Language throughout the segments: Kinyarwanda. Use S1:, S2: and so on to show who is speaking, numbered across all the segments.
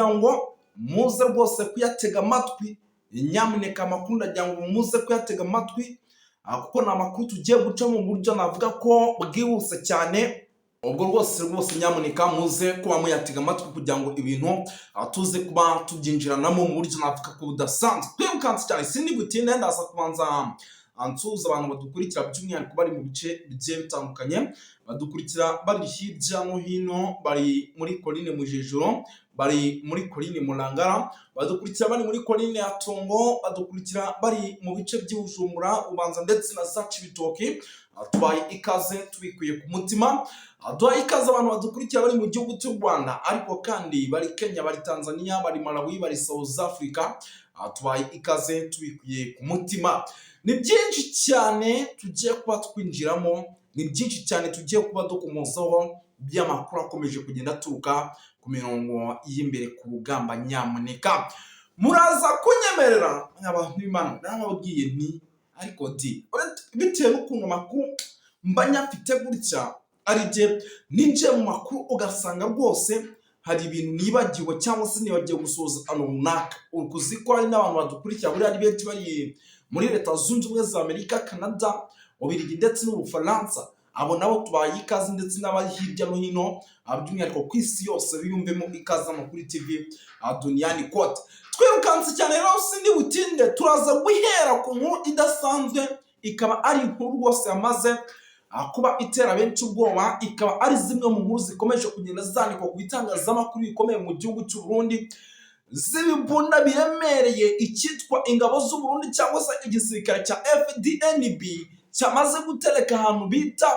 S1: ndagira ngo muze rwose kuyatega amatwi. Nyamuneka amakuru ndagira ngo muze kuyatega amatwi kuko ni amakuru tugiye guca mu buryo navuga ko bwihuse cyane. Ubwo rwose nyamuneka muze kuba muyatega amatwi kugira ngo ibintu tuze kuba tubyinjiranamo mu buryo navuga ko budasanzwe. Twibukanse cyane sindi butinde ndaza kubanza ansuza abantu badukurikira by'umwihariko bari mu bice bigiye bitandukanye, badukurikira bari hirya no hino, bari muri Coline Mujejuro, bari muri Coline Murangara, badukurikira bari muri Coline ya Tongo, badukurikira bari mu bice by'Ubujumbura, Ubanza ndetse na za Cibitoke. Tubaye ikaze tubikuye ku mutima. Duhaye ikaze abantu badukurikira bari mu gihugu cy'u Rwanda, ariko kandi bari Kenya, bari Tanzania, bari Malawi, bari South Africa. Tubaye ikaze tubikuye ku mutima. Ni byinshi cyane tugiye kuba twinjiramo, ni byinshi cyane tugiye kuba dukomozaho by'amakuru akomeje kugenda aturuka ku mirongo y'imbere ku rugamba. Nyamuneka muraza kunyemerera abantu b'Imana nababwiye nti ariko bitewe n'ukuntu amakuru mba nyafite gutya, ari je ninjiye mu makuru ugasanga rwose hari ibintu nibagiwe cyangwa se nibagiye gusoza runaka. Ukuzi ko hari n'abantu badukurikira buri ari benshi bari muri Leta Zunze Ubumwe za Amerika, Canada, Ububiligi ndetse n'Ubufaransa. Abo nabo tubaye ikaze ndetse n'abari hirya no hino by'umwihariko ku isi yose biyumvemo ikaze amakuru TV Duniani Kote. Twirukanse cyane rero sindi butinde, turaza guhera ku nkuru idasanzwe, ikaba ari inkuru rwose yamaze kuba itera benshi ubwoba, ikaba ari zimwe mu nkuru zikomeje kugenda zandikwa ku bitangazamakuru bikomeye mu gihugu cy'u Burundi, zibibunda biremereye icyitwa ingabo z'u Burundi cyangwa se igisirikare cya FDNB cyamaze gutereka ahantu bita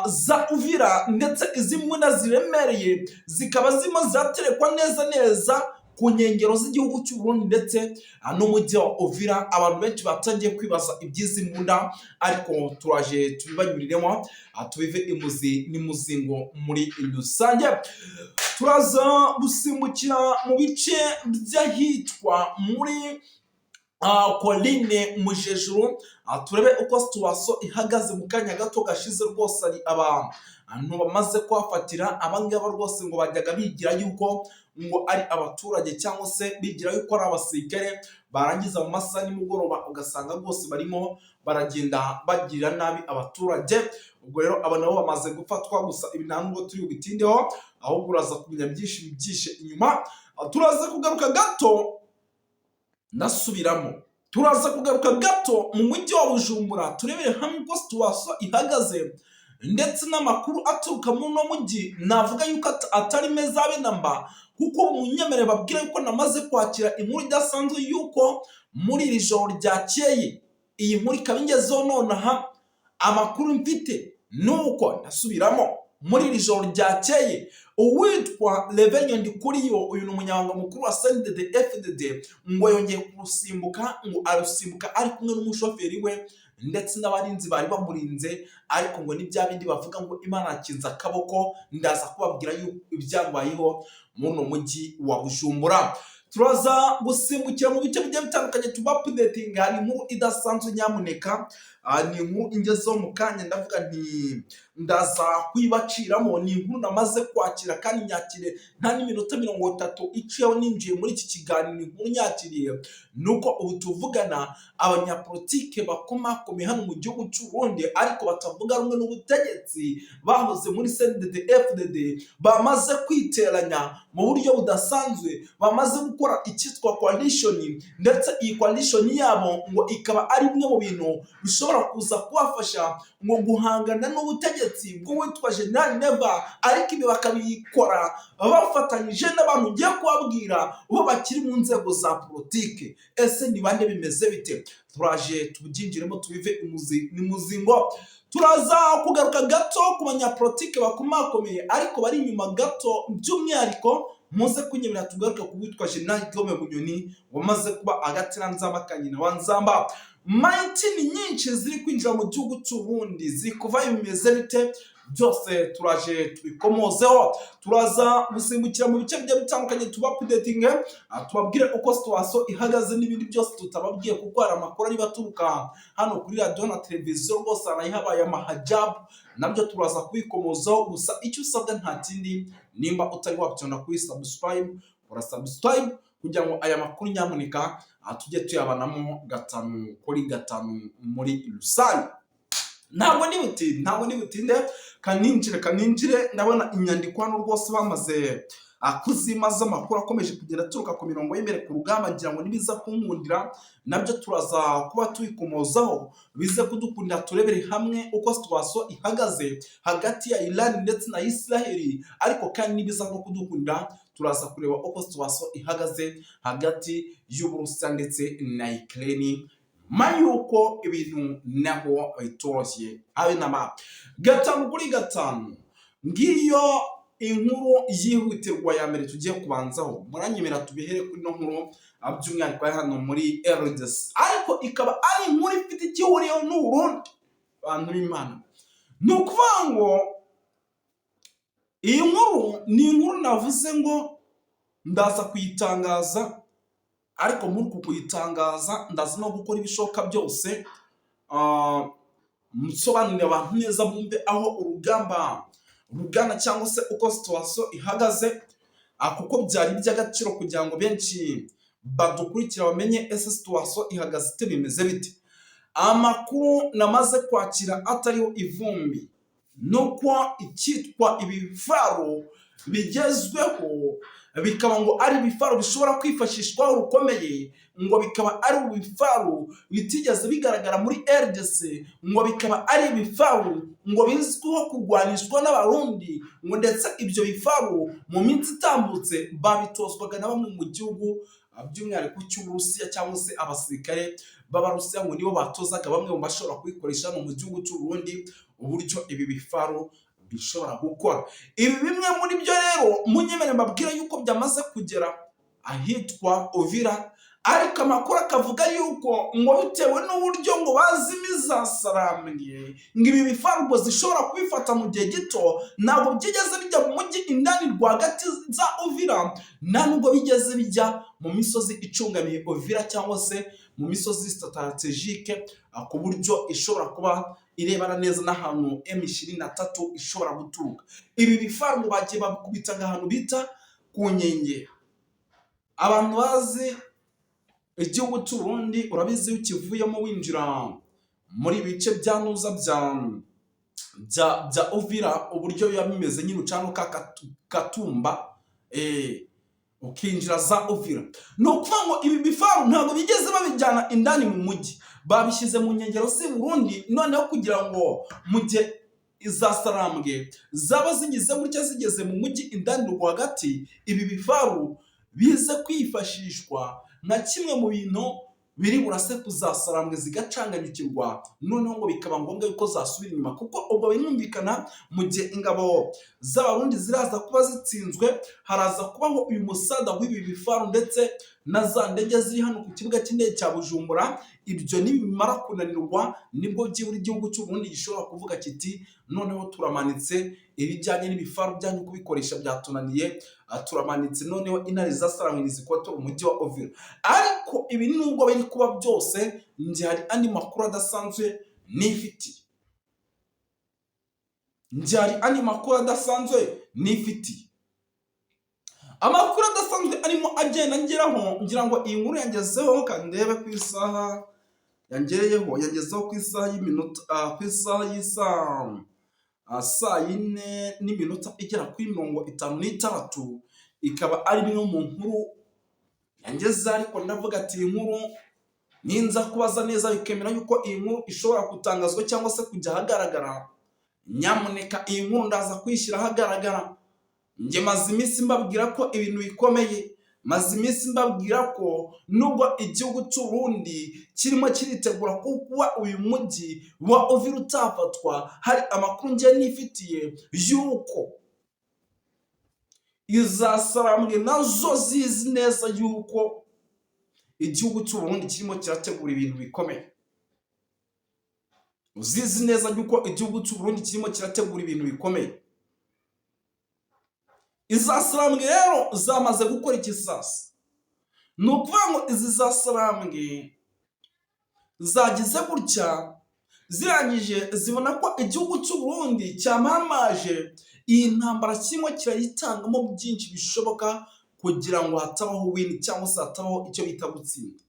S1: za Uvira, ndetse izi mbunda ziremereye zikaba zimo zaterekwa neza ku nkengero z'igihugu cy'u Burundi ndetse n'umujyi wa Uvira. Abantu benshi batangiye kwibaza iby'izi mbunda, ariko turaje tubibanyuriremo tubive imuzi n'imuzingo muri rusange. Turaza gusimbukira mu bice by'ahitwa muri Coline Mujejuru, turebe uko situation ihagaze mu kanya gato gashize. Rwose ari abantu bamaze kuhafatira. Abangaba rwose ngo bajyaga bigira yuko ngo ari abaturage cyangwa se bigira yuko ari abasirikare, barangiza mu masaha nimugoroba ugasanga rwose barimo baragenda bagirira nabi abaturage. Ubwo rero aba nabo bamaze gufatwa, gusa ibi nta nubwo turi bubitindeho, ahubwo uraza kumenya byinshi byishe inyuma. Turaza kugaruka gato, ndasubiramo, turaza kugaruka gato mu mujyi wa Bujumbura, turebere hamwe uko situation ihagaze ndetse n'amakuru aturuka mu no mujyi. Navuga yuko atari meza abe namba, kuko munyemerere babwira yuko namaze kwakira inkuru idasanzwe yuko muri iri joro ryakeye, iyi nkuru ikaba ingezeho nonaha. Amakuru mfite nuko, ndasubiramo, muri iri joro ryakeye uwitwa Revenue Ndikuriyo, uyu ni umunyamabanga mukuru wa CNDD-FDD, ngo yongeye kurusimbuka, ngo arusimbuka ari kumwe n'umushoferi we ndetse n'abarinzi bari bamurinze. Ariko ngo ni bya bindi bavuga ngo Imana yakinze akaboko. Ndaza kubabwira ibyabayeho mu no mujyi wa Bujumbura. Turaza gusimbukira mu bice bigiye bitandukanye tuba-updating. Hari inkuru idasanzwe nyamuneka, ni inkuru ingezeho mu kanya, ndavuga nti ndaza kwibaciramo. Ni inkuru namaze kwakira kandi nyakire nta n'iminota 30 iciyeho ninjiye muri iki kiganiro. Ni inkuru nyakiriye nuko ubu tuvugana abanyapolitike bakomakomeye hano mu gihugu cy'u Burundi, ariko batavuga rumwe n'ubutegetsi, bahoze muri CNDD-FDD, bamaze kwiteranya mu buryo budasanzwe, bamaze gukora icyitwa coalition, ndetse iyi coalition yabo ngo ikaba ari bimwe mu bintu bishobora kuza kubafasha ngo guhangana n'ubutegetsi bw'uwitwa General Neva. Ariko ibi bakabikora bafatanyije n'abantu ugiye kubabwira bo bakiri mu nzego za politike. Ese ni bande, bimeze bite? Turaje tubyinjiremo tubive imuzi n'imuzingo. Turaza kugaruka gato ku banyapolitike bakomakomeye ariko bari inyuma gato, by'umwihariko muze kunyemerera tugaruka ku witwa General Guillaume Bunyoni wamaze kuba agatira nzamba kanyina wa nzamba. Maitini nyinshi ziri kwinjira mu gihugu cy'u Burundi, ziri kuva bimeze bite? Byose turaje tubikomozeho. Turaza gusimbukira mu bice bigiye bitandukanye tuba-updating, tubabwire uko situation ihagaze n'ibindi byose tutababwiye, kuko hari amakuru ari baturuka hano kuri radio na televiziyo rwose arayihabaye amahajabu, nabyo turaza kubikomozaho. Gusa icyo usabwa nta kindi, nimba utari wabyonda kuri subscribe kora subscribe kugira ngo aya makuru nyamuneka tujye tuyabanamo 5 kuri 5 muri rusange. Ntabwo ndi butinde kaninjire ndabona inyandiko hano rwose bamaze kuzimaza amakuru akomeje kugenda turuka ku mirongo y'imbere ku rugamba, ngira ngo nibiza kunkundira nabyo turaza kuba tuyikomozaho, bize kudukundira turebere hamwe uko situation ihagaze hagati ya Iran ndetse na Israel, ariko kandi nibiza no kudukundira turaza kureba uko situation ihagaze hagati y'Uburusiya ndetse na Ukraine mayuko ibintu naho bitoroshye habe nama 5 kuri 5. Ngiyo inkuru yihutirwa ya mbere tugiye kubanzaho, muranyemera tubihere kuri no nkuru by'umwihariko hano muri RDC, ariko ikaba ari inkuru ifite ikihuriyeho n'Uburundi. Bantu b'Imana, ni ukuvuga ngo iyi nkuru ni inkuru navuze ngo ndaza kuyitangaza, ariko muri kuyitangaza ndaza no gukora ibishoboka byose musobanurira abantu neza bumve aho urugamba rugana cyangwa se uko situation ihagaze, kuko byari by'agaciro kugira ngo benshi badukurikira bamenye ese situation ihagaze ite bimeze bite. Amakuru namaze kwakira atariho ivumbi nuko icyitwa ibifaro bigezweho bikaba ngo ari ibifaro bishobora kwifashishwa rukomeye, ngo bikaba ari ibifaro bitigeze bigaragara muri RDC, ngo bikaba ari ibifaro ngo bizwiho kurwanishwa n'Abarundi, ngo ndetse ibyo bifaro mu minsi itambutse babitozwaga na bamwe mu gihugu by'umwihariko cy'Uburusiya cyangwa se abasirikare b'Abarusiya, ngo nibo batozaga bamwe mu bashobora kubikoresha mu gihugu cy'u Burundi uburyo ibi bifaro bishobora gukora. Ibi bimwe muri byo rero munyemere mbabwira yuko byamaze kugera ahitwa Uvira, ariko amakuru akavuga yuko ngo bitewe n'uburyo ngo bazimiza sarambwe ngo ibi bifaro ngo zishobora kubifata mu gihe gito, ntabwo byigeze bijya mu mujyi indani rwagati za Uvira, nubwo bigeze bijya mu misozi icungamiye Uvira cyangwa se mu misozi strategique, ku buryo ishobora kuba irebana neza n'ahantu M23 ishobora guturuka. Ibi bifaro ngo bagiye babikubita ahantu bita ku Nkengero. Abantu bazi igihugu cy'u Burundi urabizi ukivuyemo winjira muri bice bya nuza bya Uvira uburyo biba bimeze nyine ucano Katumba ukinjira za Uvira. No kuvuga ngo ibi bifaro ntabwo bigeze babijyana indani mu mujyi, babishyize mu nkengero z'i Burundi, noneho kugira ngo mu gihe izasarambwe zaba zigize gutya zigeze mu mujyi indani rwagati, ibi bifaro bize kwifashishwa nka kimwe mu bintu biri burase kuzasarambwe zigacanganyikirwa, noneho ngo bikaba ngombwa yuko zasubira inyuma, kuko ubwo binumvikana mu gihe ingabo z'Abarundi ziraza kuba zitsinzwe, haraza kubaho uyu musada w'ibi bifaro ndetse na za ndege ziri hano ku kibuga cy'indege cya Bujumbura. Ibyo nibimara kunanirwa nibwo byibura igihugu cy'u Burundi gishobora kuvuga kiti noneho turamanitse ibijyanye n'ibifaro byanyu kubikoresha byatunaniye, turamanitse noneho intare zasarangwe zikotora umujyi wa Uvira. Ariko ibi nubwo biri kuba byose, nje hari andi makuru adasanzwe nifitiye, amakuru adasanzwe arimo agenda ngeraho, ngira ngo iyi nkuru yangezeho kandebe ku isaha yangezeho ku isaha y'iminota ku isaha y'isaha saa 4 n'iminota igera kuri 56, ikaba ari bimwe mu nkuru yangeze, ariko ndavuga ati iyi nkuru ninza kubaza neza bikemera yuko iyi nkuru ishobora gutangazwa cyangwa se kujya ahagaragara, nyamuneka iyi nkuru ndaza kwishyira ahagaragara. Nge maze iminsi mbabwira ko ibintu bikomeye, maze iminsi mbabwira ko nubwo igihugu cy'u Burundi kirimo kiritegura kuba uyu mujyi wa Uvira utafatwa, hari amakuru nge nifitiye yuko izasarambwe nazo zizi neza yuko igihugu cy'u Burundi kirimo kirategura ibintu bikomeye. Uzizi neza yuko igihugu cy'u Burundi kirimo kirategura ibintu bikomeye. Izasarambwe rero zamaze gukora ikisasa, ni ukuvuga ngo izi zasarambwe zagize gutya zirangije zibona ko igihugu cy'u Burundi cyamamaje iyi ntambara kirimo kirayitangamo byinshi bishoboka kugira ngo hatabaho win cyangwa se hatabaho icyo bita gutsinda.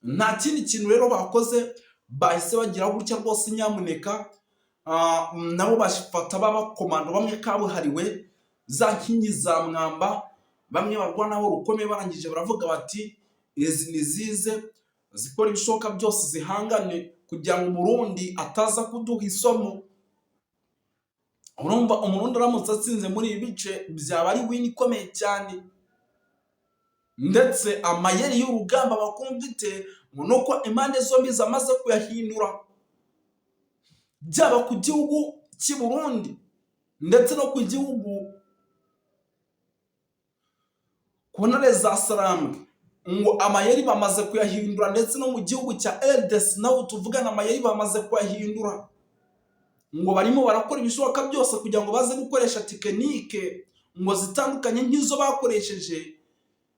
S1: Nta kindi kintu rero bakoze, bahise bagira gutya rwose nyamuneka nabo bashifata b'abakomando bamwe kabuhariwe za nkingi za mwamba, bamwe barwanaho rukomeye, barangije baravuga bati izi nizize zikora ibishoboka byose zihangane kugira ngo Umurundi ataza kuduha isomo. Urumva Umurundi aramutse atsinze muri ibi bice byaba ari win ikomeye cyane, ndetse amayeri y'urugamba bakumvite nuko impande zombi zamaze kuyahindura, byaba ku gihugu cy'i Burundi ndetse no ku gihugu ku ntare za Sarambwe, ngo amayeri bamaze kuyahindura, ndetse no mu gihugu cya RDC naho tuvugana amayeri bamaze kuyahindura, ngo barimo barakora ibishoboka byose kugira ngo baze gukoresha tekinike ngo zitandukanye nk'izo bakoresheje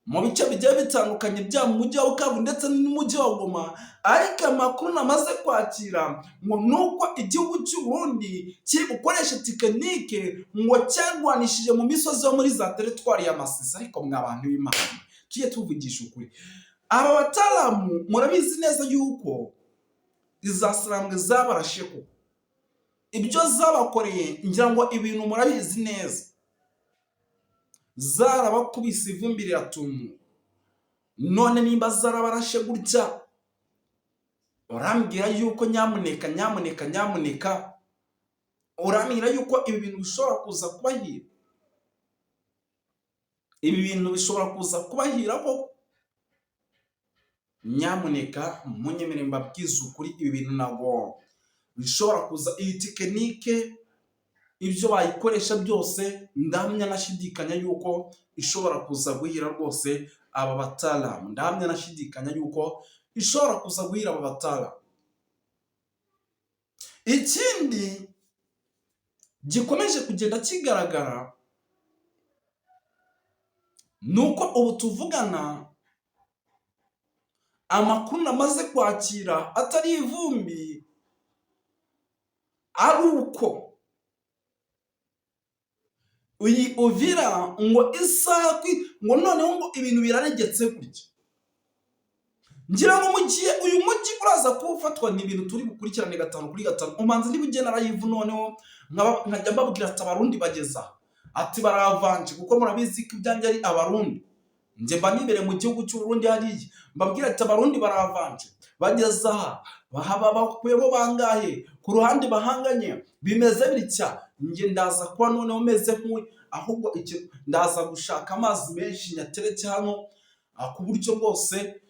S1: mu bice bigiye bitandukanye bya mu mujyi wa Bukavu ndetse n'umujyi wa Goma. Ariko amakuru namaze kwakira ngo nuko igihugu cy'u Burundi kiri gukoresha tekinike ngo cyarwanishije mu misozi yo muri za teritwari ya Masisi. Ariko mw'abantu b'Imana tugiye tuvugisha ukuri, aba bataramu murabizi neza yuko izasarambwe zabarasheho, ibyo zabakoreye ngira ngo ibintu murabizi neza, zarabakubise ivumbi riratumura. None nimba zarabarashe gutya, urambwira yuko nyamuneka urambwira yuko ibi bintu bishobora kuza kubahira, ibi bintu bishobora kuza kubahira ko nyamuneka munyemere mbabwiza ukuri, ibi bintu ntabwo bishobora kuza. Iyi tekinike ibyo bayikoresha byose ndahamya nashidikanya yuko ishobora kuza guhira rwose aba bataramu, ndahamya nashidikanya yuko ishobora kuza guhira aba bataramu. Ikindi gikomeje kugenda kigaragara nuko ubu tuvugana amakuru namaze kwakira atari ivumbi, ari uko uyi Uvira ngo isaha ngo noneho ngo ibintu biraregetse gutya. Ngira ngo mu gihe uyu mujyi uraza kufatwa n'ibintu turi bukurikirane 5 kuri 5, umanze ndi bugenera yivu noneho nkajya mbabwira ati abarundi bageza ati baravanje, kuko murabizi ko ibyanjye ari abarundi. Nje mba nibere mu gihugu cy'u Burundi hariye, mbabwira ati abarundi baravanje bageza aha bahaba bakuyemo bangahe ku ruhande bahanganye bimeze bitya. Nge ndaza kuba noneho meze nk'uwe, ahubwo ndaza gushaka amazi menshi nyateretse hano ku buryo bwose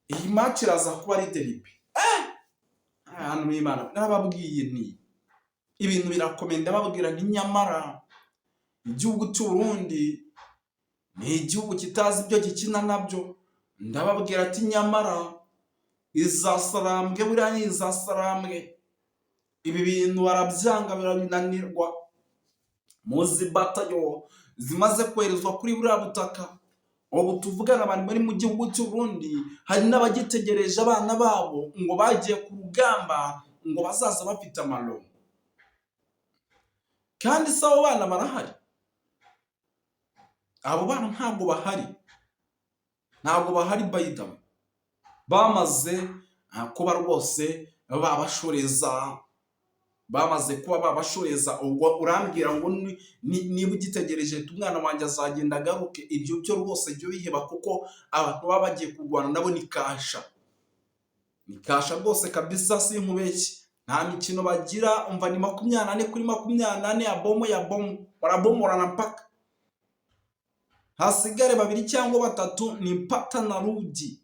S1: iyi match iraza kuba ari derby. Hano n'Imana nababwiye nti ibintu birakomenda, babwira nti nyamara igihugu cy'u Burundi ni igihugu kitazi ibyo gikina nabyo. Ndababwira ati nyamara izasarambwe buriya ni izasarambwe, ibi bintu barabyanga birananirwa. Muzi batayo zimaze kwerezwa kuri buriya butaka, ubu tuvugana abantu bari mu gihugu cy'u Burundi hari n'abagitegereje abana babo ngo bagiye ku rugamba ngo bazaza bafite amaro, kandi se abo bana barahari? Abo bana ntabwo bahari by the way, bamaze kuba rwose bamaze kuba babashoreza. Ubwo urambwira ngo niba ugitegereje umwana wanjye azagenda agaruke, ibyo byo rwose byo biheba, kuko abantu baba bagiye kurwana nabo ni kasha rwose kabisa, sinkubeshye. Nta mikino bagira, umva ni 24 kuri 24 ya bomo barabomorana mpaka hasigare 2 cyangwa 3 ni mpata na rugi.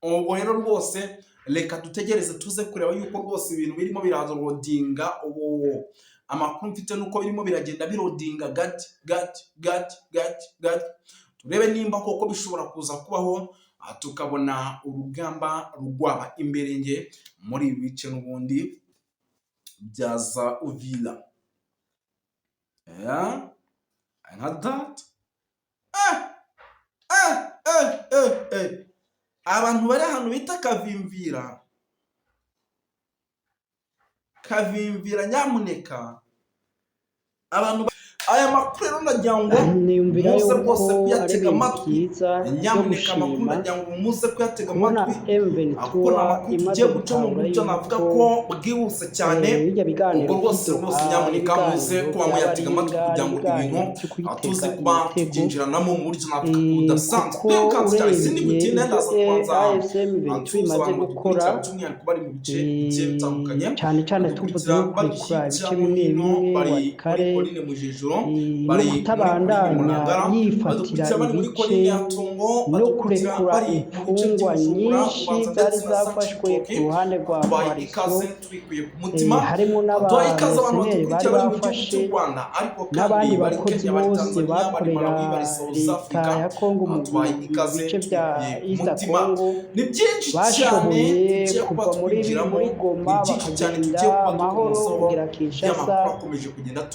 S1: Ubwo rero rwose reka dutegereze tuze kureba yuko rwose ibintu birimo birarodinga. Ubu amakuru mfite nuko birimo biragenda birodinga gati, turebe nimba koko bishobora kuza kubaho, tukabona urugamba rwaba imbere nge muri ibi bice n'ubundi byaza Uvira. Nka that abantu bari ahantu bita Kavimvira nyamuneka, abantu aya makuru rero nagira ngo
S2: niyumvira
S1: muze
S2: yuko
S1: rwose
S2: ari
S1: kuyatega
S2: ibintu
S1: amatwi,
S2: byiza byo
S1: nyamuneka amakuru
S2: gushima
S1: nagira ngo muze kuyatega
S2: kubona
S1: amatwi, kuko ni
S2: M23
S1: amakuru
S2: imaze
S1: tugiye guca mu
S2: gutahura
S1: buryo navuga
S2: yuko
S1: ko bwihuse cyane.
S2: bijya biganiro
S1: ubwo rwose nyamuneka muze kuba muyatega amatwi kugira ngo ibintu tuze kuba tubyinjiranamo mu buryo navuga ko budasanzwe. Kwirukansa cyane sinigutinde ndaza kubanza
S2: imaze gukora
S1: by'umwihariko bari mu bice bigiye bitandukanye,
S2: cyane cyane tuvuze no kurekura ibice bimwe bimwe Walikale no kutabandanya yifatira ibice no kurekura imfungwa nyinshi zari zafashwe ku ruhande rwa Coalition, harimo n'abaseneri bari bafashe n'abandi bakozi bose bakorera leta ya Kongo mu bice bya East Congo bashoboye kuva muri Goma bakagenda amahoro kugera Kinshasa.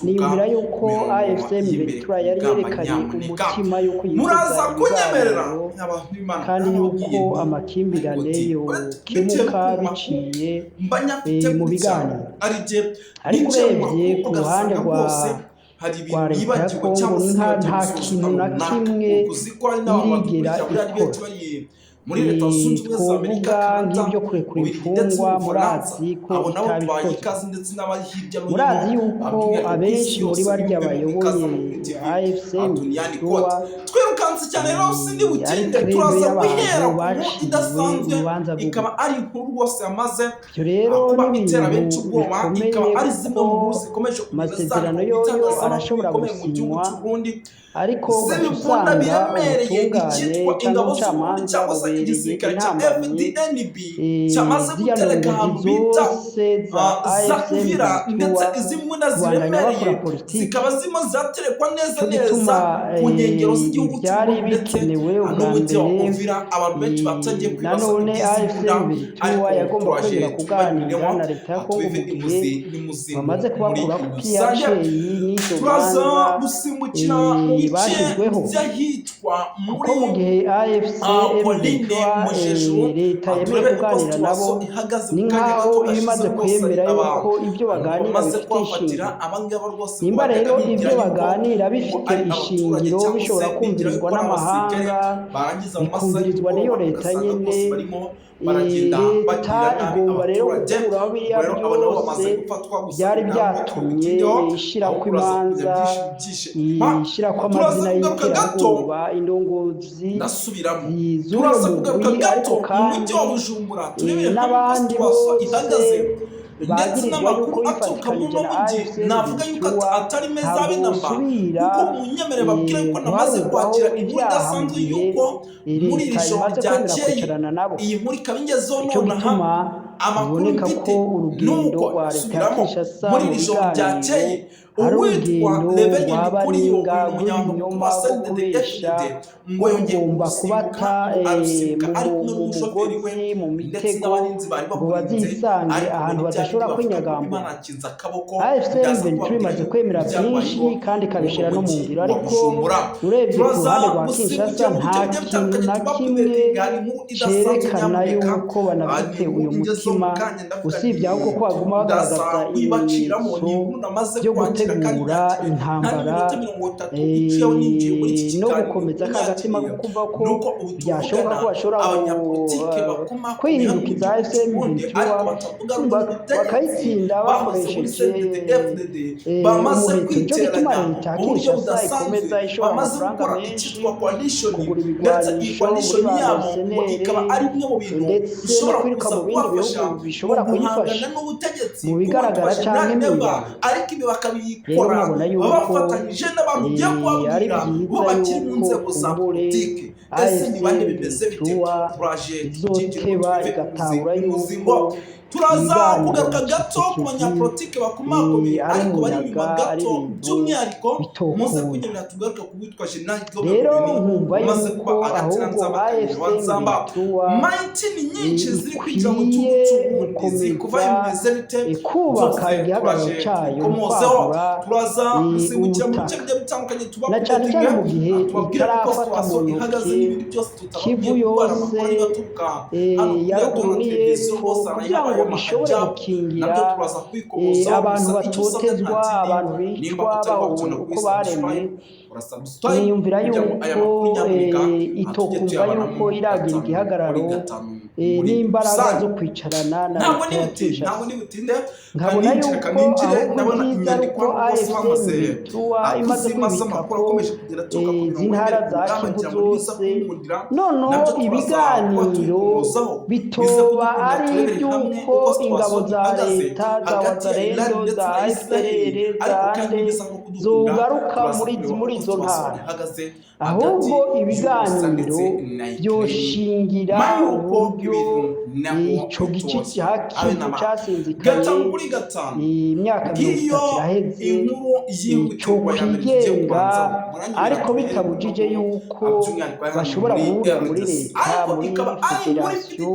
S2: Niyumvira yuko AFC/M23 yari yerekanye umutima yuko yifuza ibiganiro kandi yuko amakimbirane yokemuka biciye mu biganiro. Ariko urebye ku ruhande rwa leta ya Kongo nta kintu na kimwe irigera ikora. Twovuga nk'ibyo kurekura imfungwa, murazi ko itabikoze. Murazi yuko abenshi muri barya bayoboye AFC/M23
S1: twirukanse cyane rero sindi butinde turaza guhera idasanzwe, ikaba ari inkuru rwose yamaze
S2: kuba itera benshi ubwoba, ikaba ari zimwe mu nkuru zikomeje amasezerano yoyo arashobora gusinywa, ariko usanga ubutungane cyangwa ubucamanza
S1: igisirikare cya FDNB cyamaze gutereka ahantu bita Zakuvira, ndetse izimwe na ziremereye zikaba zima zaterekwa neza neza ku nkengero z'igihugu cy'u ndetse n'umujyi wa Uvira. Abantu benshi batangiye kwibaza
S2: nanone AFC/M23 yagomba kwemera kuganira na leta ya Kongo mu gihe bamaze kubakura ku PRCI n'izo
S1: gusimbukira
S2: bashyizweho, kuko mu gihe AFC/M23 leta yemeye kuganira nabo ni nk'aho imaze kwemera yuko ibyo baganira bifite ishingiro. Nimba rero ibyo baganira bifite ishingiro bishobora kumvirizwa n'amahanga, bikumvirizwa n'iyo leta nyine, leta igomba rero gukuraho biriya byose byari byatumye ishyirako imanza, ishyirako amazina y'iterabwoba, indongozi z'uwo mugwi, ariko kandi n'abandi bose bagirizwa yuko yifatikanyije na AFC/M23 ntabwo busubira guharurwaho ibyaha mu gihe leta imaze kwemera kwicarana nabo. Icyo gituma biboneka ko urugendo rwa leta ya Kinshasa mu biganiro ari urugendo rwaba ninga rw'ibinyoma rwo kubesha, ngo rugomba kubata mu mugozi, mu mitego, ngo bazisange ahantu badashobora kwinyagambura. AFC/M23 imaze kwemera byinshi kandi ikabishyira no mu ngiro, ariko urebye ku ruhande rwa Kinshasa nta kintu na kimwe cyerekana yuko banafite uyu mutima, usibye ahubwo ko baguma bagaragaza ibimenyetso byo gutegura intambara no gukomeza kagatima ko kumva ko byashoboka ko bashobora kwihindukiza AFC/M23 bakayitsinda bakoresheje umuheto. Nicyo gituma leta ya Kinshasa ikomeza ishora amafaranga menshi kugura ibigwanisho muri ba merceneri ndetse no kwiruka mu bindi bihugu bishobora kuyifasha mu bigaragara cyangwa imibiri. Rero nkabona yuko ari byiza yuko kumbure AFC/M23 izoteba igatahura yuko
S1: turaza kugaruka gato ku banyapolitike bakomakomeye ariko bari inyuma gato, by'umwihariko muze kugendera tugaruka ku witwa Jenerali Gobert umaze kuba agatsiranza abatanzamba mayitini nyinshi ziri kwinjira mu gihugu cy'uburundi kuva imizerite
S2: kubaka igihagararo cyayo kwagura
S1: turaza gusimbukira mu bice bigiye bitandukanye
S2: na cyane cyane mu gihe itarafata mu ntoki Kivu yose ya ruguru n'iy'epfo kugira ngo ngo ishobore gukingira abantu batotezwa, abantu bicwa bahowe uko baremwe. Niyumvira yuko itokumva yuko iragira igihagararo n'imbaraga zo kwicarana na leta. Nkabona yuko ahubwo byiza ariko AFC imaze kwibika ko izi ntara za Kivu zose noneho ibiganiro bitoba ari iby'uko ingabo za leta za wazalendo za FDLR za ANDE zogaruka muri izo ntara, ahubwo ibiganiro byoshingira uburyo ico gice cya Kivu cyasinzikaye imyaka 30 iraheze cyo kwigenga, ariko bitabujije yuko bashobora guhurira muri leta, muri federasiyo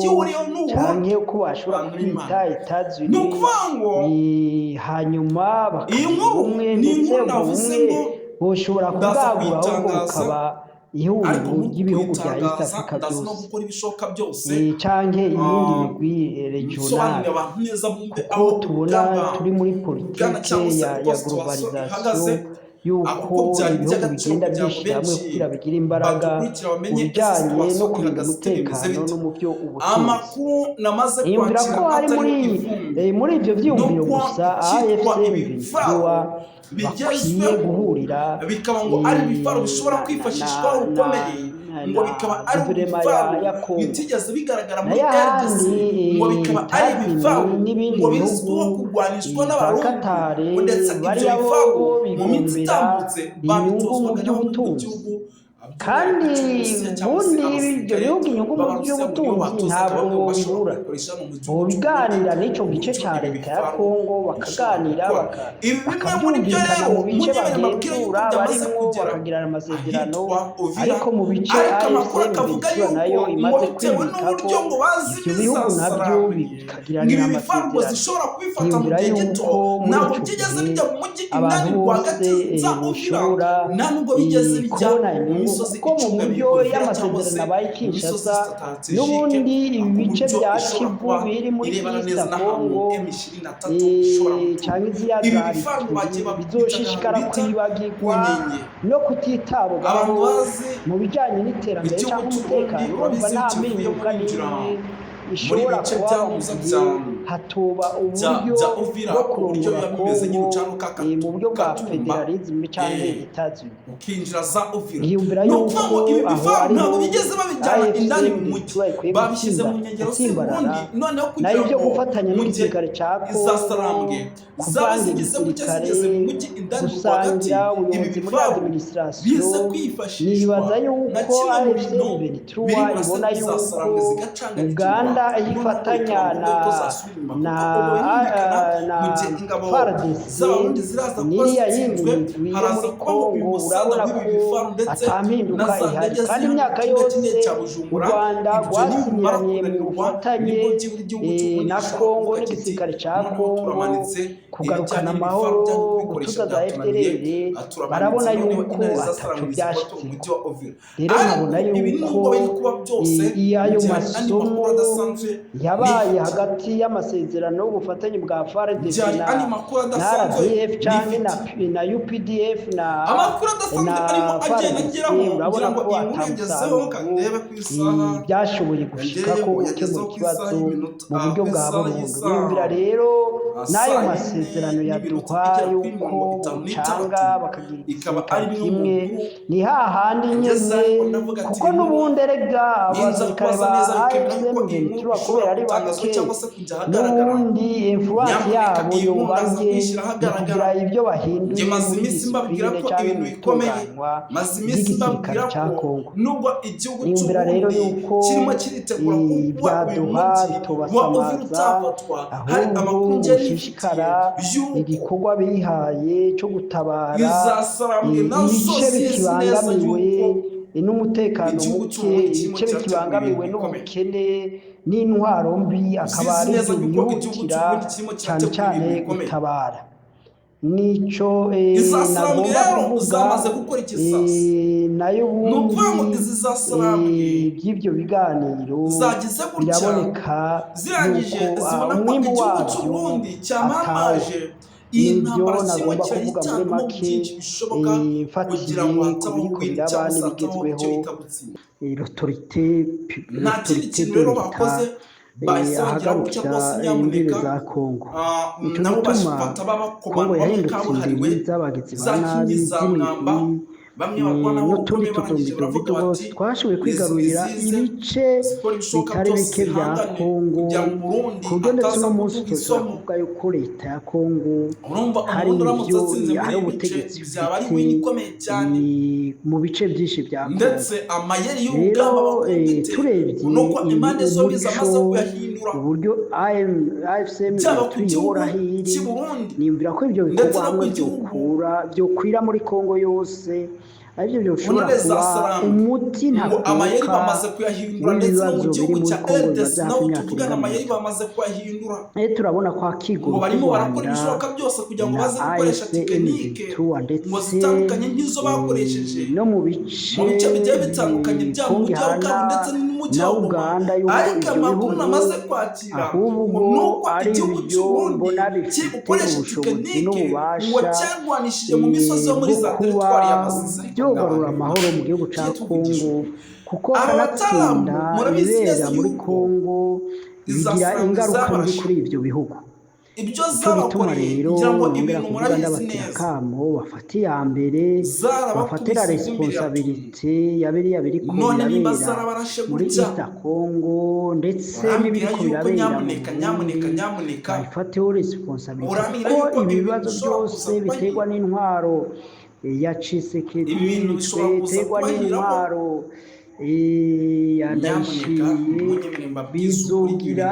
S2: cyangwa uko bashobora kwita Etats-Unis, hanyuma bakaba umwe ndetse ubumwe boshobora kubwagura ahubwo bukaba ihuriro ry'ibihugu bya East Africa byose canke iyindi migwi regional, kuko tubona turi muri politike ya globalization yuko ibihugu bigenda byishyira hamwe kugira bigire imbaraga mu bijyanye no kurinda umutekano no mu byo ubutunzi. Yumvira ko hari muri ibyo byiyumviro gusa AFC bakwiye guhurira
S1: bikaba ngo ari ibifaro bishobora kwifashishwa ukomeye, ngo bikaba ari ibifaro bitigeze bigaragara muri RDC, ngo bikaba ari ibifaro ngo bizwiho kurwanishwa n'abarundi, ndetse ibyo bifaro mu minsi itambutse babitozwaga n'ubutunzi.
S2: kandi ubundi ibyo bihugu inyungu mu by'ubutunzi ntabwo bibura, biganira n'icyo gice cya leta ya Kongo, bakaganira bakabyumvikana mu bice bagenzura barimo, bakagirana amasezerano, ariko mu bice AFC nayo imaze kwimika ko ibyo bihugu nabyo bikagiranira amasezerano. Yumvira yuko muri icyo gihe abantu bose bashobora kubona inyungu, kuko mu buryo y'amasezerano abaye Kinshasa n'ubundi ibi bice bya Kivu biri muri East Congo cyangwa iziyazari bizoshishikara kwibagirwa no kutitabwaho mu bijyanye n'iterambere cyangwa umutekano. Urumva nta mpinduka n'imwe ishobora kuba mu gihe hatoba uburyo bwo kurongora Kongo mu buryo bwa federalism cyangwa Etats-Unis.
S1: ukinjira za Uvira,
S2: yumvira yuko
S1: aho ari ntabwo bigeze babijyana indani mu mujyi, babishyize mu nkengero z'ubundi, noneho
S2: nayo byo gufatanya n'igisirikare cya Kongo
S1: kuvanga igisirikare
S2: gusangira ubuyobozi muri administration. Nibaza yuko AFC ibona yuko Uganda yifatanya na FARDC n'iriya yindi migwi yo muri Kongo, urabona ko atampinduka ihari, kandi imyaka yose u Rwanda rwasinyanye mu bufatanye na Kongo n'igisirikare cya Kongo kugarukana amahoro, gutuza za FDLR, barabona yuko ataco byashyizeho. Rero nkabona yuko ayo masomo yabaye hagati y'amasezerano y'ubufatanye bwa FARDC na RDF cyangwa na UPDF na FARDC, urabona ko atamusaruro byashoboye gushika ko gukemura ikibazo mu buryo bwa burundu. Yumvira rero n'ayo masezerano yaduha yuko ucanga bakagira igisirikare kimwe, ni hahandi nyine, kuko n'ubundi erega abasirikare ba AFC kubera ari bake, n'ubundi influence yabo yubanye kugira ibyo bahinduye muri disipline cyangwa mu itunganywa ry'igisirikare cya Kongo. Yumvira rero yuko ibyaduha bitobasamaza, ahubwo gushishikara igikorwa bihaye cyo gutabara ibice bikibangamiwe n'umutekano muke, ibice bikibangamiwe n'ubukene n'intwaro mbi, akaba ari byo bihutira cyane cyane gutabara. nico
S1: izasarambwe
S2: nagomba
S1: rero
S2: kuvuga
S1: zamaze gukora ikisasa
S2: nayo
S1: ni ukuvuga ngo
S2: ubundi
S1: izi zasarambwe
S2: by'ibyo biganiro
S1: zagize gutya
S2: biraboneka
S1: zirangije
S2: yuko
S1: zibona ko
S2: umwimbu
S1: igihugu cy'u
S2: wabyo
S1: Burundi
S2: atawo.
S1: cyamamaje iyi
S2: nibyo
S1: ntambara kirimo
S2: nagomba kuvuga muri
S1: kirayitangamo
S2: make
S1: byinshi bishoboka kugira
S2: mfatiye
S1: ngo
S2: ku
S1: hatabaho
S2: biriko
S1: kwita
S2: biraba
S1: cyangwa se hatabaho
S2: n'ibigezweho
S1: icyo bita gutsinda
S2: l'autorité
S1: nta kindi kintu rero bakoze bahise bagira gutya
S2: ahagarukira
S1: rwose
S2: imbibe
S1: nyamuneka
S2: za Kongo nico
S1: nabo
S2: gituma
S1: bafata
S2: Kongo
S1: babakomando bamwe
S2: yahindutse
S1: kabuhariwe
S2: indiri z'abagizi ba
S1: za
S2: nabi
S1: kingi za mwamba
S2: z'imigwi
S1: bamwe barwana aho
S2: n'utundi
S1: bakomeye barangije
S2: tudombidombido
S1: baravuga
S2: bose
S1: bati
S2: twashoboye kwigarurira
S1: nizize
S2: ibice
S1: zikora ibishoboka
S2: bitari
S1: byose
S2: bike bya
S1: zihangane
S2: Kongo
S1: kugira ngo Burundi
S2: ku buryo ndetse
S1: ataza
S2: uno munsi
S1: kuvuga
S2: tushobora
S1: isomo
S2: kuvuga yuko leta ya Kongo
S1: urumva
S2: hari
S1: umuntu uramutse
S2: ibyo
S1: atsinze muri
S2: hari
S1: ibi bice
S2: ubutegetsi
S1: byaba ari
S2: bufite
S1: win ikomeye cyane
S2: mu bice byinshi bya Kongo.
S1: ndetse amayeri
S2: rero
S1: y'urugamba bakundite
S2: turebye
S1: nuko impande zombi zamaze
S2: umuco
S1: kuyahindura
S2: uburyo AFCM
S1: byaba ku
S2: tuyobora
S1: gihugu
S2: hiri
S1: cy'i Burundi
S2: nimvira ko ibyo
S1: ndetse
S2: bikorwa
S1: no ku
S2: hamwe
S1: gihugu
S2: byokwira muri Kongo yose aribyo byoshobora
S1: unone
S2: kuba
S1: zasarambwe
S2: umuti
S1: ngo amayeri
S2: ntakuka
S1: bamaze kuyahindura ndetse no mu
S2: w'ibibazo
S1: gihugu
S2: biri
S1: cya
S2: muri Kongo
S1: RDC
S2: bimaze
S1: naho
S2: hafi imyaka
S1: tuvugana
S2: irenga
S1: amayeri
S2: mirongo
S1: bamaze kuyahindura
S2: turabona ko akigo
S1: ngo barimo barakora
S2: Rwanda
S1: ibishoboka byose kugira ngo
S2: na
S1: baze gukoresha tekinike ngo zitandukanye nk'izo bakoresheje
S2: no mu
S1: mu bice bigiye bitandukanye byaba mu mujyi wa Bukavu ndetse n'umujyi
S2: na
S1: wa Goma
S2: Uganda
S1: ariko
S2: ibyo
S1: amakuru
S2: bihugu
S1: namaze kwakira
S2: ahubwo
S1: ngo nuko
S2: ari
S1: igihugu
S2: byo
S1: cy'u Burundi
S2: mbona bifite
S1: kigukoresha
S2: ubushobozi
S1: tekinike ngo
S2: n'ububasha
S1: cyarwanishije mu misozi yo muri za
S2: bwo kuba
S1: teritwari y'Amasisi
S2: byogarura amahoro mu gihugu cya Kongo kuko
S1: Aba
S2: kanatsinda
S1: bataramu murabizi
S2: ibibera
S1: neza
S2: muri
S1: yuko
S2: Kongo bigira
S1: izasarambwe
S2: ingaruka mbi
S1: zabarashe
S2: kuri ibyo bihugu
S1: ibyo
S2: icyo bituma
S1: zabakoreye
S2: rero
S1: kugira ngo
S2: nongera
S1: ibintu
S2: kuvuga
S1: murabizi
S2: ndabatera
S1: neza
S2: akamo bafate iya mbere bafatira
S1: zarabakubise
S2: responsabilite ya biriya biriko
S1: none nimba
S2: birabera
S1: zarabarashe
S2: muri
S1: gutya
S2: East Congo ndetse
S1: urambwira
S2: n'ibiriko
S1: yuko
S2: birabera mu
S1: nyamuneka nyamuneka
S2: Burundi
S1: nyamuneka
S2: babifateho responsabilite
S1: urambwira
S2: kuko
S1: yuko
S2: ibi
S1: ibi
S2: bibazo
S1: bintu bishobora
S2: byose
S1: kuza
S2: biterwa
S1: kubahira
S2: n'intwaro ya Tshisekedi
S1: ibi bintu bishobora kuza
S2: biterwa
S1: kubahiraho
S2: n'intwaro
S1: nyamuneka
S2: yandayishiye
S1: ntunyemere mbabwize ukuri
S2: bizogira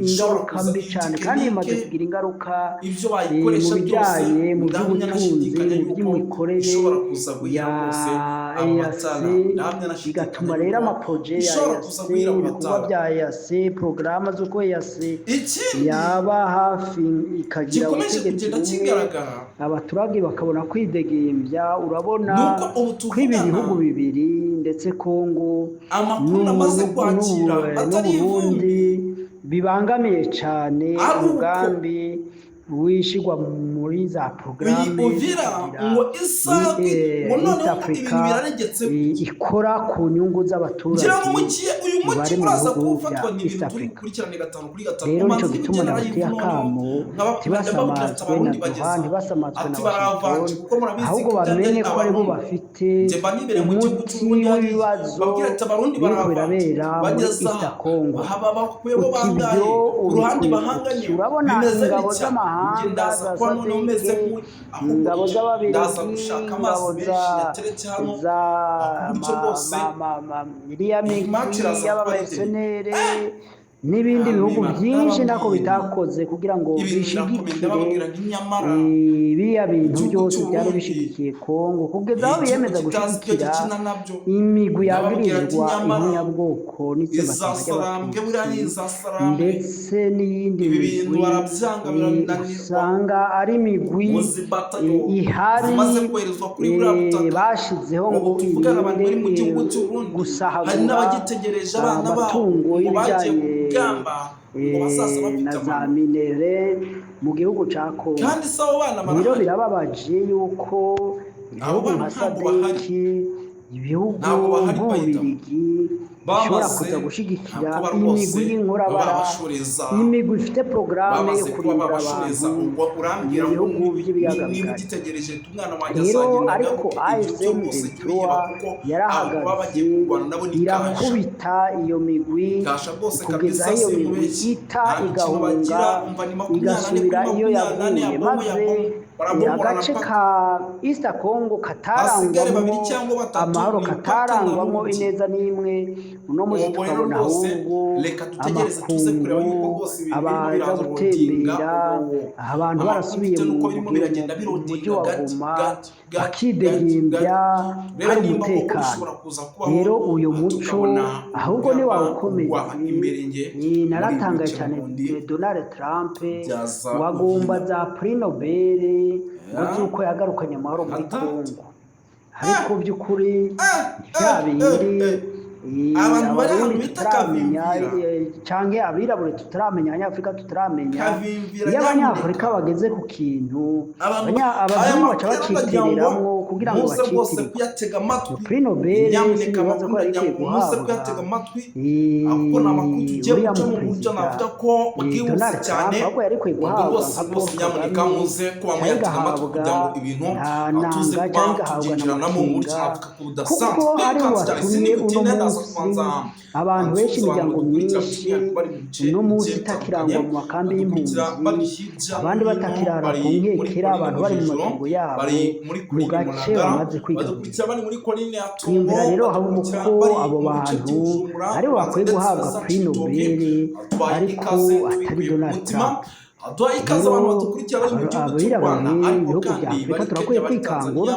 S2: ingaruka mbi cyane kandi bimaze kugira ingaruka
S1: ibyo
S2: mu
S1: bayikoresha byose
S2: bijyanye mu
S1: ndahamya
S2: by'ubutunzi
S1: nashidikanya
S2: mu
S1: yuko
S2: by'imikorere
S1: ishobora kuza guhira
S2: ya
S1: rwose aba
S2: EAC
S1: batara ndahamya
S2: bigatuma
S1: nashidikanya
S2: rero
S1: yuko
S2: amaproje ya
S1: ishobora kuza
S2: EAC
S1: guhira aba
S2: ibikorwa
S1: batara
S2: bya EAC porogaramu z'uko EAC
S1: ikindi
S2: yaba hafi ikagira
S1: gikomeje
S2: ubutegetsi
S1: kugenda
S2: bumwe
S1: kigaragara
S2: abaturage bakabona kwidegembya urabona
S1: nuko ubu
S2: ko ibi
S1: tuvugana
S2: bihugu bibiri ndetse Kongo
S1: amakuru namaze kwakira atari
S2: n'Uburundi bibangamiye cyane
S1: Ari uko
S2: umugambi wishyirwa muri za porogaramu
S1: Uvira ngo isake ngo noneho ibintu biraregetse
S2: ikora ku nyungu z'abaturage
S1: ngira ngo uyu muti uraza kuwufatwa
S2: bya
S1: n'ibintu
S2: East
S1: turi
S2: Africa.
S1: gukurikirana gatanu kuri gatanu
S2: rero nicyo
S1: umanza
S2: gituma
S1: n'ibigenda
S2: nabateye
S1: arayivu
S2: akamo ntibasamazwe na duha ntibasamazwe na
S1: baravanje kuko murabizi
S2: ahubwo bamenye ko aribo bafite umuti w'ibibazo biriko birabera muri East Congo uti ibyo ubikwiye urabona ingabo z'amahanga za sadeke ingabo z'ababirigi ingabo za iriya migi y'abamercenere n'ibindi bihugu byinshi ntako bitakoze kugira ngo bishigikire biriya bintu byose byari bishigikiye Kongo kugeza aho biyemeza gushigikira imigwi yagirizwa ihunyabwoko n'itsembatsemba ndetse n'iyindi migwi usanga ari imigwi ihari bashizeho ngo irinde gusahagura amatungo y'ibijyanye na za minere mu gihugu cya Kongo rero birababaje yuko ibihugu nka sadeki ibihugu nk'ububirigi bishobora kuza gushyigikira imigwi y'inkorabara imigwi ifite porogaramu yo kurinda abantu mu bihugu by'ibiyaga bigari rero ariko AFCM yarahagaze irakubita iyo migwi kugeza aho iyo migwi ita igahunga igasubira iyo yavuye maze agace ka East Congo katarangwamo amahoro, katarangwamo ineza n'imwe, uno munsi tukabona ahubwo amakungu, abaza gutembera, abantu barasubiye mu mujyi wa Goma bakidegembya, hari umutekano. Rero uyu muco ahubwo ni wawukomeye. Naratangaye cyane Donald Trump wagomba za Prix Nobel uko yagarukanye amahoro muri Congo, ariko by'ukuri bya bindi abantu bari hano bitakamenya cyangwa abirabure tutaramenya, abanyafurika tutaramenya. Iyo abanyafurika bageze ku kintu abazungu baca bacitiriramo kugira ngo bacitirire. Prix Nobel sinibaza ko yari guhabwa uriya muperezida Donald Trump, ahubwo yari guhabwa nka Paul Kagame, igahabwa nta nanga cyangwa igahabwa na Makenga, kuko ari watumye uno abantu benshi, imiryango myinshi uno munsi itakirangwa mu makambi y'impunzi, abandi batakirara ku nkekera, abantu bari mu matongo yabo mu gace bamaze kwigarurira. Twiyumvira rero ahubwo ko abo bantu ari bo bakwiye guhabwa Prix Nobel, ariko atari Donald Trump.
S1: Aduha ikaze abantu badukurikira bari mu gihugu cy'u Rwanda, ariko kandi
S2: bari turakwiye kwikangura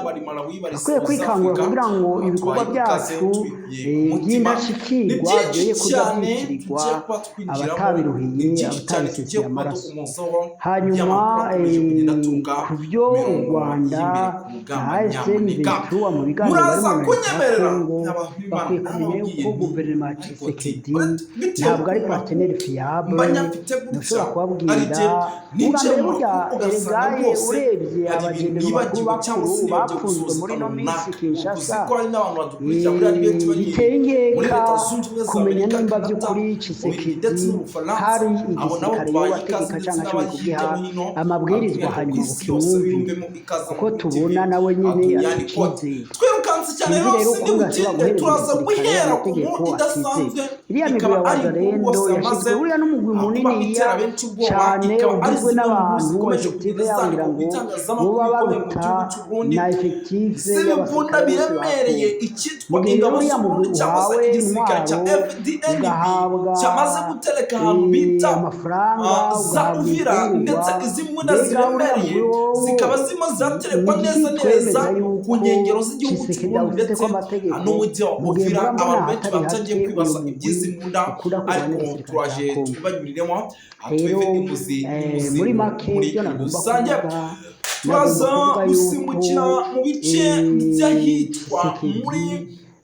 S2: kugira ngo ibikorwa byacu by'indashyikirwa byoye kujya byitirirwa abatabiruhiye, abatabisesiye amaraso. Hanyuma ku byo u Rwanda na SNV mu biganiro barimo bakwiye kumenya yuko guverinoma ya Tshisekedi ntabwo ari partenaire fiable. Ntushobora kubabwira ubambere burya eregaye urebye abagendero bakuru bafunzwe muri no minsi Kinshasa, biteye inkeka kumenya nimba by'ukuri Tshisekedi hari igisirikare y'abategeka cyangwa ashobora kugiha amabwirizwa hanyuma ukimwumve, kuko tubona nawe nyine atikize. Sinzi rero ko ngashobora guhereza igisirikare amategeko atize. Iriya migwi ya wazalendo yashyizwe buriya n'umugwi munini cyane ugizwe n'abantu effective yagira ngo buba baruta na effective y'abasirikare
S1: biremereye. Icyitwa ingabo z'uburundi cyangwa se igisirikare cya FDNB cyamaze gutereka ahantu bita za Uvira, ndetse izimwe na ziremereye zikaba zima zaterekwa neza neza ku nkengero z'igihugu cy'uburundi, ndetse n'umujyi wa Uvira. Abantu benshi batangiye kwibaza iby'izi mbunda, ariko turaje tubibanyuriremo atuve imuzi
S2: muri make byo
S1: rusange. Turaza gusimbukira mu bice by'ahitwa muri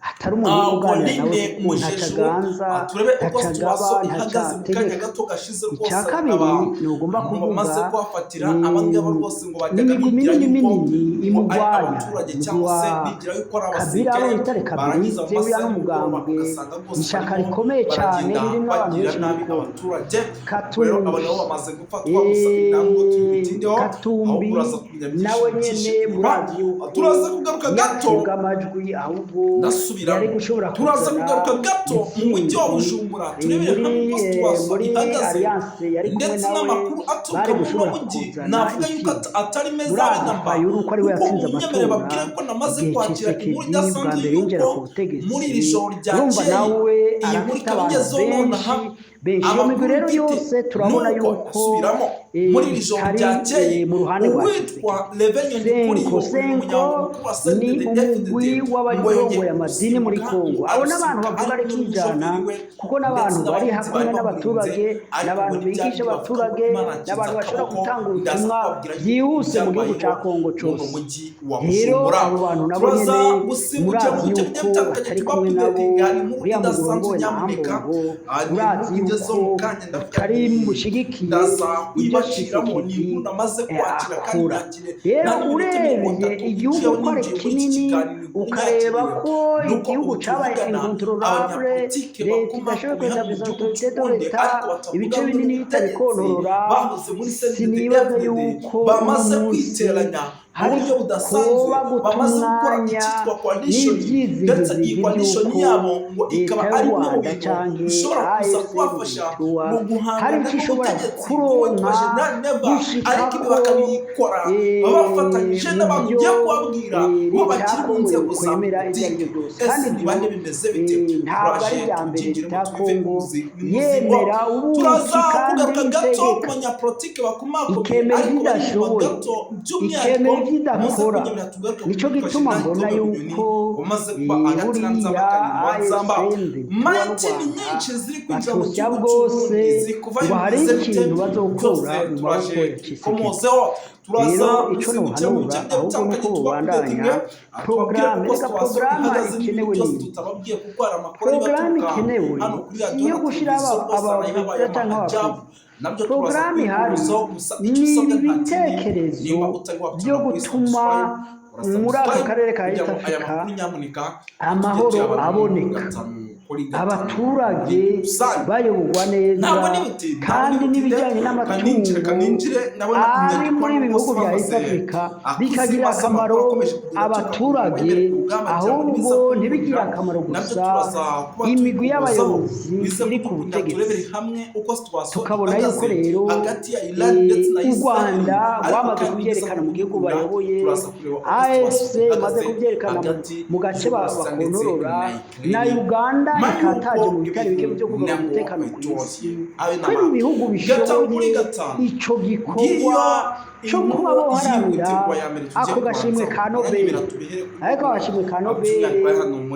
S2: atari umuntu uganira nawe ntacaganza ntacagaba ntacategeka. Icya kabiri ni ugomba kuvuga n'imigwi minini imugwanya Kabila, abo bitare Kabila uriya n'umugambwe, ishyaka rikomeye cyane ririmo abantu benshi Katumbi nawe nyene murazi yuko yatega amajwi, ahubwo yari gushobora
S1: turaza kugaruka gato mu mujyi wa Bujumbura turebere hamwe post ihagaze, ndetse n'amakuru aturuka mu mujyi navuga yuko atari meza n'amba, kuko umwemerere babwire ko namaze kwakira inkuru idasanzwe yuko muri iri joro ryakeye iyi nkuru ikaba igezeho nonaha.
S2: Iyo migwi rero yose turabona yuko
S1: muri iri joro ryakeye uwitwa
S2: Senko ni umugwi w'abayoboye amadini muri Kongo. Abo n'abantu bavuga ari kwijana, kuko n'abantu bari hamwe n'abaturage, n'abantu bigisha abaturage, n'abantu bashobora gutanga ubutumwa byihuse mu gihugu cya Kongo cyose. Rero abo bantu nabo nyine murazi yuko batari kumwe nabo, uriya mugwi wayobowe na Hamburgo murazi yuko kari mushigikiye ibyo Tshisekedi akora. Rero urebye igihugu ko ari kinini, ukareba ko igihugu cyabaye incontrolable, leta idashoboye kweza autorité de l'État, ibice binini bitabikontorora, sinibaza yuko
S1: bamaze kwiteranya
S2: hari kuba gutumwanya n'ibyizigiro by'uko leta y'u Rwanda cyangwa AFC hari icyo ishobora kuronka gushikaho
S1: bafatanyije n'abantu ugiye kubabwira bo bakiri mu nzego za
S2: politiki kandi ntabwo ari ibya mbere leta ya Kongo yemera ubuki kandi ikemera idashoboye ikemera idakora. Nicyo gituma mbona yuko buriya AFC batosya bwose ngo hari ikintu bazokura mu maboko ya Tshisekedi. Rero icyo nohanura ahubwo nuko bubandanya porogaramu. Reka porogaramu ikenewe nini? Porogaramu ikenewe si iyo gushyira abaperezida cyangwa abaperezida. Porogaramu ihari ni ibitekerezo byo gutuma muri aka karere ka East Africa amahoro aboneka, abaturage bayoborwa neza, kandi n'ibijyanye n'amatungo ari muri ibi bihugu bya East Africa bikagira akamaro abaturage, ahubwo ntibigire akamaro gusa imigwi y'abayobozi iri ku butegetsi. Tukabona yuko rero u Rwanda rwamaze kubyerekana mu gihugu bayoboye, AFC imaze kubyerekana mu gace bakontorora, na Uganda ikataje mu bitari bike byo kuvuga umutekano ku isi. Kuri ibihugu bishoboye icyo gikorwa cyo kuba boharanira ako gashimwe ka Nobel, ariko agashimwe ka Nobel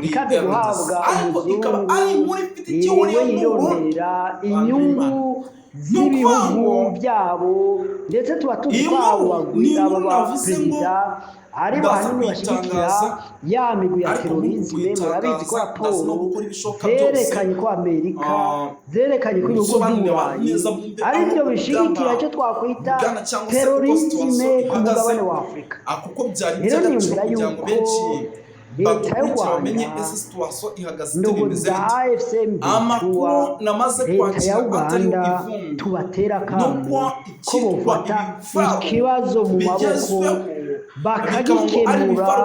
S2: ikaze guhabwa umuzungu yewe yiyongerera inyungu z'ibihugu byabo, ndetse tuba tuzi ko abo baperezida ari bahanini bashyigikira ya migwi ya terorisme. Murabizi ko raporo zerekanye ko Amerika zerekanye ko ibihugu by'Uburayi ari byo bishyigikira icyo twakwita terorisme ku mugabane wa Afurika. Rero niyumvira yuko leta y'u Rwanda ndogo za AFC mbituwa leta ya Uganda tubatera akamo ko bofata ikibazo mu maboko bakagikemura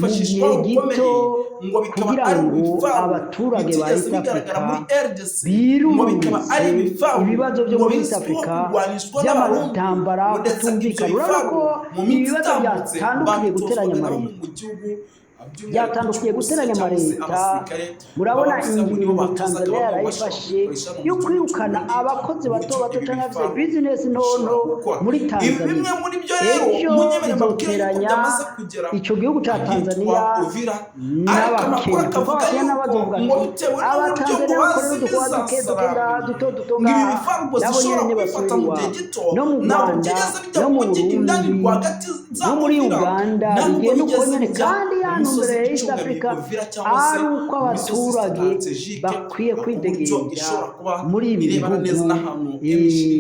S2: mu gihe gito kugira ngo abaturage ba East Africa birumvise ibibazo byo muri East Africa by'amatambara kutumvikana. Urabona ko ibibazo byatandukiye guteranya amareta. Murabona ingingo Tanzania yarayifashe yo kwirukana abakozi bato cyangwa se bizinesi ntonto muri Tanzania. Ejo izoteranya icyo gihugu cya Tanzania n'Abakenya, kuko Abakenya n'abavuga ati Abatanzania bakorera udukorwa duto ngaha nabo nyine ntibasubira iwabo. No mu Rwanda no mu Burundi no muri Uganda bigenda uko nyine, kandi hano mbere ya East Africa ari uko abaturage bakwiye kwidegembya muri ibi bihugu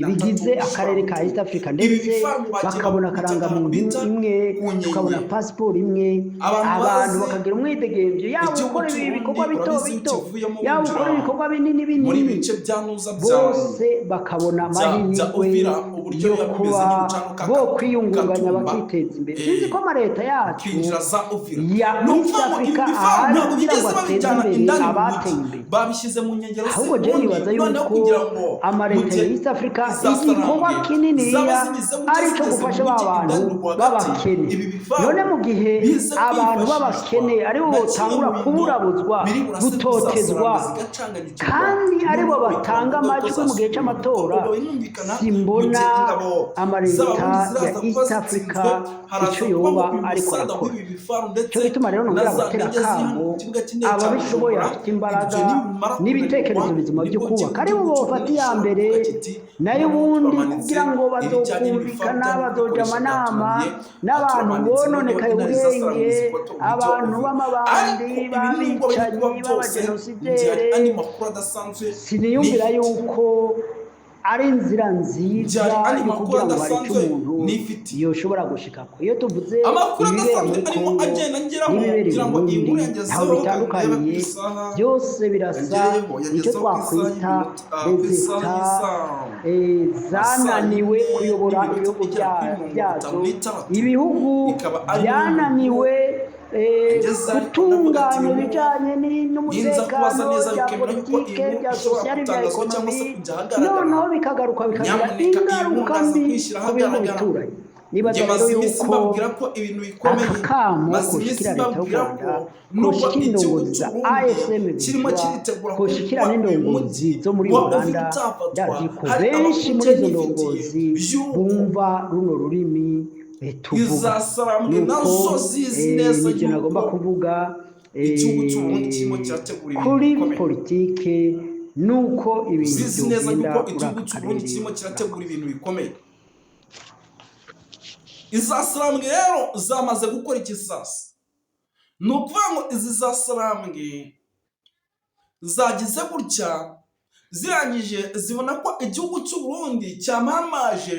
S2: bigize akarere ka East Africa, ndetse bakabona akarangamuntu imwe, tukabona pasiporo imwe, abantu bakagira umwidegembyo, yaba ukora ibikorwa bito yaba ukora ibikorwa binini, bose bakabona amahirwe yo kuba bo kwiyungunganya bakiteza imbere. Sinzi ko amaleta yacu ya East Africa ahari kugira ngo ateze imbere abateye imbere, ahubwo je nibaza yuko amaleta ya East Africa igikorwa kinini ari cyo gufasha abantu b'abakene. None mu gihe abantu b'abakene aribo batangura kuburabuzwa, gutotezwa, kandi aribo batanga amajwi mu gihe cy'amatora, simbona amaleta ya East Africa icyo yoba ariko arakora. Cyo gituma rero nongera gutera akamo ababishoboye bafite imbaraga n'ibitekerezo bizima byo kubaka, aribo bafata iya mbere, nayo ubundi kugira ngo bazokumvikana, bazoja amanama n'abantu bononekaye ubwenge, abantu b'amabandi, b'abicanyi, b'abajenosideri. Siniyumvira yuko ari inzira nziza yo kugira ngo hari icyo umuntu yoshobora gushikako. Iyo tuvuze ibibera muri Kongo n'ibibera i Burundi ntaho bitandukaniye, byose birasa. Icyo twakwita rezita zananiwe kuyobora ibihugu byazo, ibihugu byananiwe gutunganya ibijyanye n'umutekano bya politike, bya sosiyali, bya ekonomi, noneho bikagaruka bikagira ingaruka mbi ku bihugu bituranye. Nibaza rero yuko aka kamo koshikira leta y'u Rwanda, koshikira indongozi za AFM, koshikira n'indongozi zo muri Uganda, ndazi ko benshi muri izo ndongozi bumva runo rurimi tuvuga. Nuko ibyo nagomba kuvuga kuri politike nuko ibintu byogenda muri aka karere.
S1: Izasarambwe rero zamaze gukora iki sasa? Ni ukuvuga ngo izi zasarambwe zagize gutya, zirangije zibona ko igihugu cy'u Burundi cyamamaje